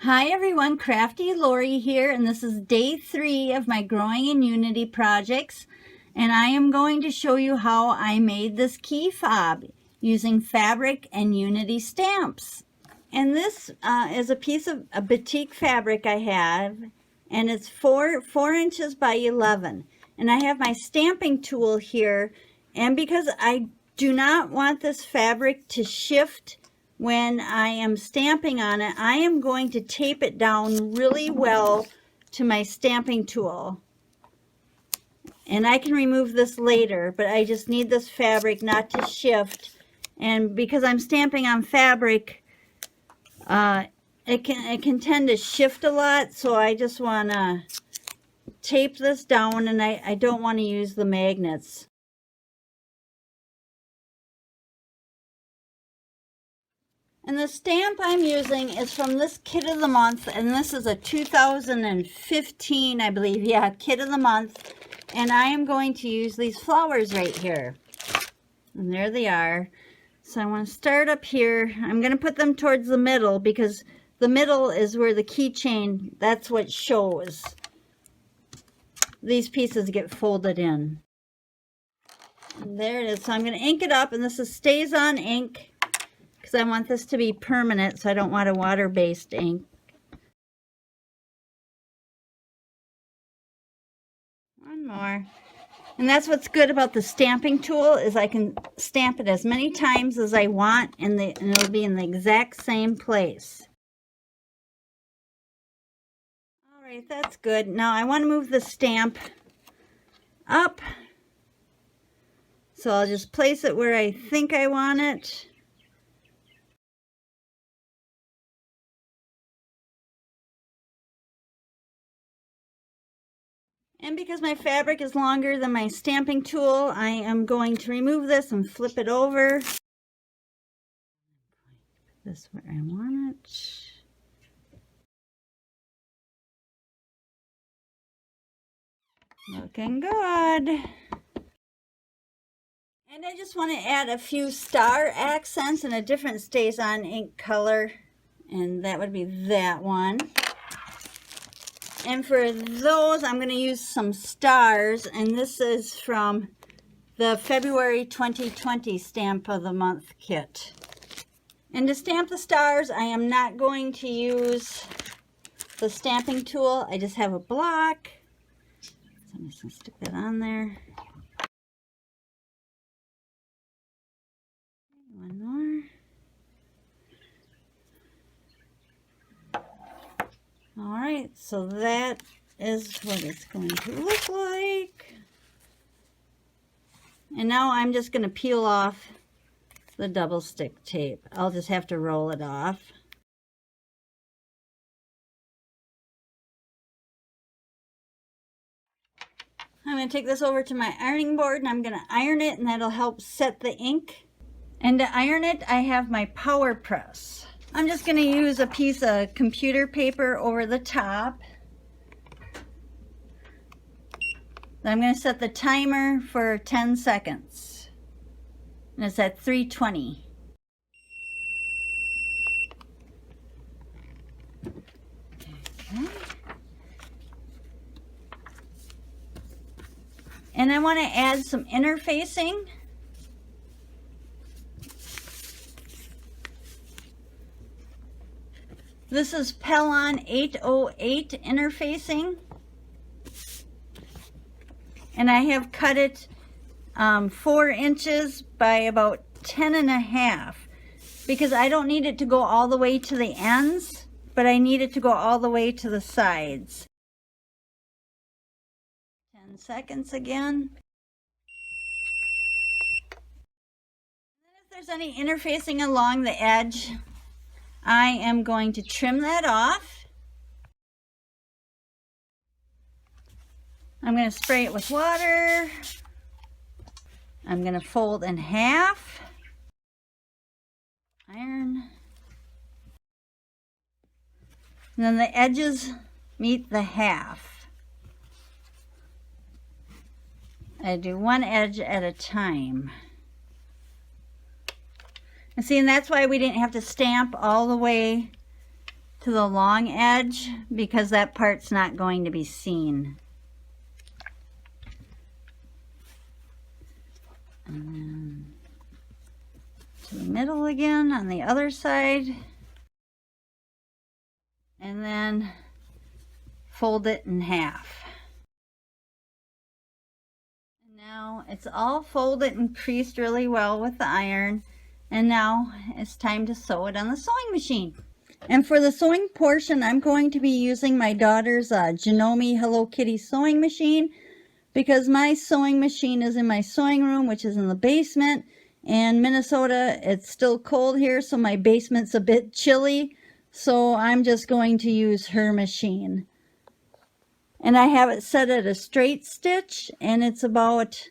Hi everyone, Crafty Lori here, and this is day 3 of my Growing in Unity projects, and I am going to show you how I made this key fob using fabric and Unity stamps. And this is a piece of a batik fabric I have, and it's 4 inches by 11. And I have my stamping tool here, and because I do not want this fabric to shift when I am stamping on it, I am going to tape it down really well to my stamping tool. And I can remove this later, but I just need this fabric not to shift. And because I'm stamping on fabric, it can tend to shift a lot, so I just want to tape this down, and I don't want to use the magnets. And the stamp I'm using is from this Kit of the Month, and this is a 2015, I believe, yeah, Kit of the Month. And I am going to use these flowers right here. And there they are. So I want to start up here. I'm going to put them towards the middle because the middle is where the keychain, that's what shows. These pieces get folded in. And there it is. So I'm going to ink it up, and this is Stays On ink, because I want this to be permanent, so I don't want a water-based ink. One more. And that's what's good about the stamping tool, is I can stamp it as many times as I want, and it'll be in the exact same place. All right, that's good. Now I want to move the stamp up. So I'll just place it where I think I want it. And because my fabric is longer than my stamping tool, I am going to remove this and flip it over. Put this where I want it. Looking good. And I just want to add a few star accents and a different Stays On ink color. And that would be that one. And for those, I'm going to use some stars, and this is from the February 2020 Stamp of the Month kit. And to stamp the stars, I am not going to use the stamping tool. I just have a block. So I'm just going to stick that on there. One more. All right, so that is what it's going to look like. And now I'm just going to peel off the double stick tape. I'll just have to roll it off. I'm going to take this over to my ironing board, and I'm going to iron it, and that'll help set the ink. And to iron it, I have my power press. I'm just going to use a piece of computer paper over the top. Then I'm going to set the timer for 10 seconds. And it's at 3:20. Okay. And I want to add some interfacing. This is Pellon 808 interfacing, and I have cut it 4 inches by about 10.5 because I don't need it to go all the way to the ends, but I need it to go all the way to the sides. 10 seconds again. And if there's any interfacing along the edge, I am going to trim that off. I'm going to spray it with water. I'm going to fold in half. Iron. And then the edges meet the half. I do one edge at a time. And see, and that's why we didn't have to stamp all the way to the long edge because that part's not going to be seen. And then to the middle again on the other side. And then fold it in half. And now it's all folded and creased really well with the iron. And now it's time to sew it on the sewing machine. And for the sewing portion, I'm going to be using my daughter's Janome Hello Kitty sewing machine, because my sewing machine is in my sewing room, which is in the basement. And Minnesota, it's still cold here, so my basement's a bit chilly. So I'm just going to use her machine. And I have it set at a straight stitch, and it's about,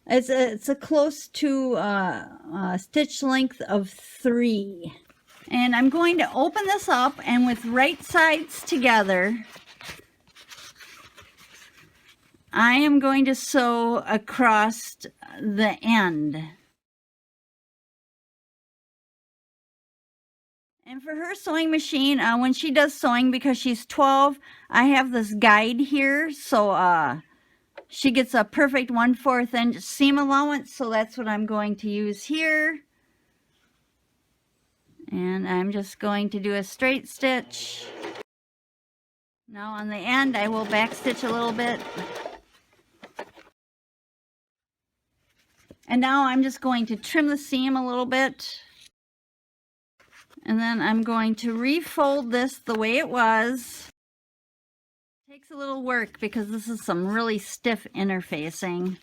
it's a close to a stitch length of 3. And I'm going to open this up, and with right sides together, I am going to sew across the end. And for her sewing machine, when she does sewing, because she's 12, I have this guide here, so she gets a perfect 1/4 inch seam allowance, so that's what I'm going to use here. And I'm just going to do a straight stitch. Now on the end, I will back stitch a little bit. And now I'm just going to trim the seam a little bit. And then I'm going to refold this the way it was. It takes a little work because this is some really stiff interfacing.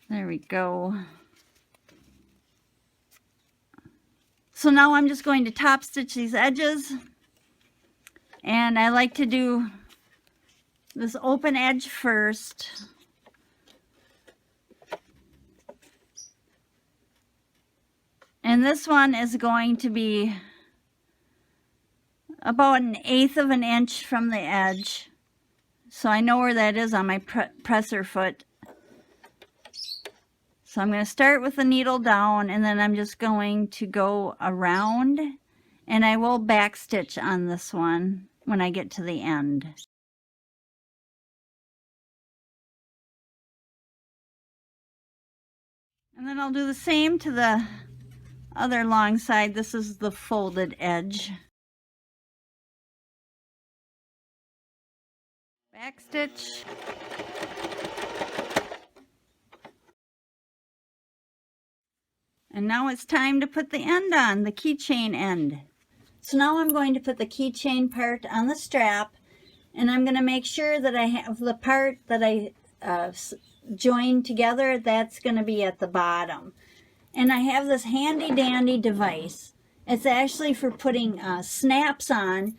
There we go. So now I'm just going to top stitch these edges. And I like to do this open edge first. And this one is going to be about 1/8 of an inch from the edge. So I know where that is on my presser foot. So I'm going to start with the needle down, and then I'm just going to go around, and I will back stitch on this one when I get to the end. And then I'll do the same to the other long side. This is the folded edge. Back stitch. And now it's time to put the end on, the keychain end. So now I'm going to put the keychain part on the strap, and I'm going to make sure that I have the part that I joined together, that's going to be at the bottom. And I have this handy dandy device. It's actually for putting snaps on,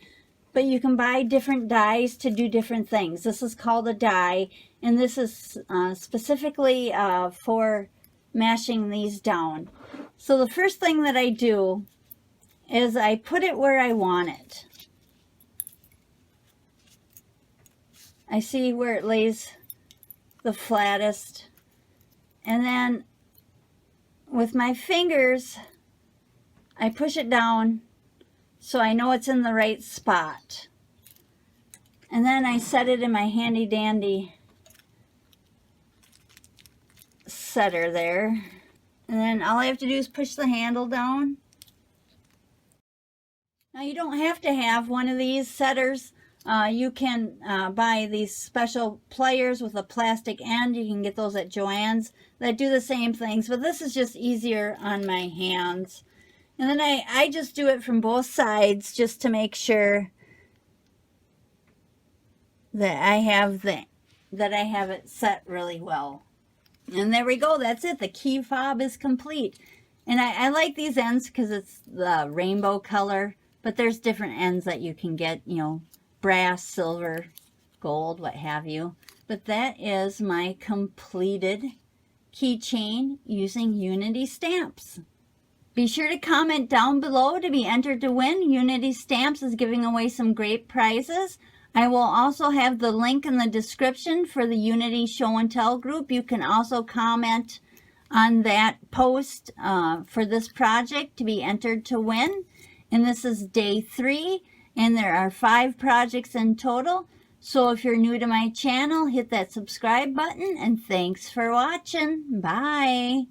but you can buy different dies to do different things. This is called a die, and this is specifically for mashing these down. So the first thing that I do is I put it where I want it. I see where it lays the flattest, and then with my fingers I push it down so I know it's in the right spot, and then I set it in my handy dandy setter there, and then all I have to do is push the handle down. Now you don't have to have one of these setters. You can buy these special pliers with a plastic end. You can get those at Joann's that do the same things, but this is just easier on my hands. And then I just do it from both sides just to make sure that I have it set really well. And there we go, that's it. The key fob is complete. And I like these ends because it's the rainbow color, but there's different ends that you can get, you know, brass, silver, gold, what have you. But that is my completed keychain using Unity stamps. Be sure to comment down below to be entered to win. Unity Stamps is giving away some great prizes. I will also have the link in the description for the Unity Show and Tell group. You can also comment on that post for this project to be entered to win. And this is day 3, and there are 5 projects in total. So if you're new to my channel, hit that subscribe button, and thanks for watching. Bye.